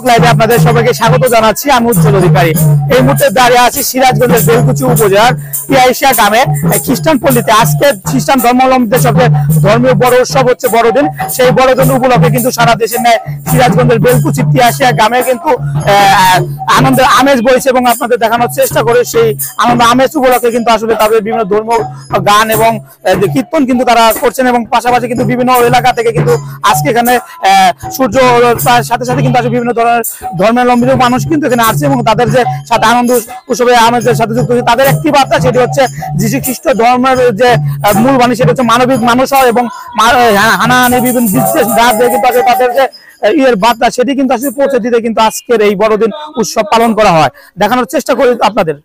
লাইভে আপনাদের সবাইকে স্বাগত জানাচ্ছি। আমি উজ্জ্বল অধিকারী। এই মুহূর্তে দাঁড়িয়ে আছি সিরাজগঞ্জের বেলকুচি উপজেলার তিয়াইশিয়া গ্রামে খ্রিস্টান পল্লীতে। আজকে খ্রিস্টান ধর্মাবলম্বীদের সবচেয়ে ধর্মীয় বড় উৎসব হচ্ছে বড়দিন। সেই বড়দিন উপলক্ষে কিন্তু সারা দেশের ন্যায় সিরাজগঞ্জের বেলকুচি তিয়াইশিয়া গ্রামে কিন্তু আনন্দের আমেজ বইছে এবং আপনাদের দেখানোর চেষ্টা করে সেই আনন্দ আমেজ উপলক্ষে কিন্তু আসলে তাদের বিভিন্ন ধর্মীয় গান এবং কীর্তন কিন্তু তারা করছেন এবং পাশাপাশি কিন্তু বিভিন্ন এলাকা থেকে কিন্তু আজকে এখানে সূর্য সাথে সাথে কিন্তু আসলে বিভিন্ন ধর্মাবলম্বী মানুষ কিন্তু এখানে আসছে এবং তাদের যে সাথে আনন্দ উৎসবে আমেজের সাথে যুক্ত হচ্ছে। তাদের একটি বার্তা, সেটি হচ্ছে যীশু খ্রিস্ট ধর্মের যে মূল বাণী সেটি হচ্ছে মানবিক মানুষ হয় এবং হানাহানি বিভিন্ন বিদ্বেষ না দিয়ে কিন্তু আসলে তাদের যে বার্তা সেটি কিন্তু আসলে পৌঁছে দিতে কিন্তু আজকের এই বড়দিন উৎসব পালন করা হয়। দেখানোর চেষ্টা করি আপনাদের।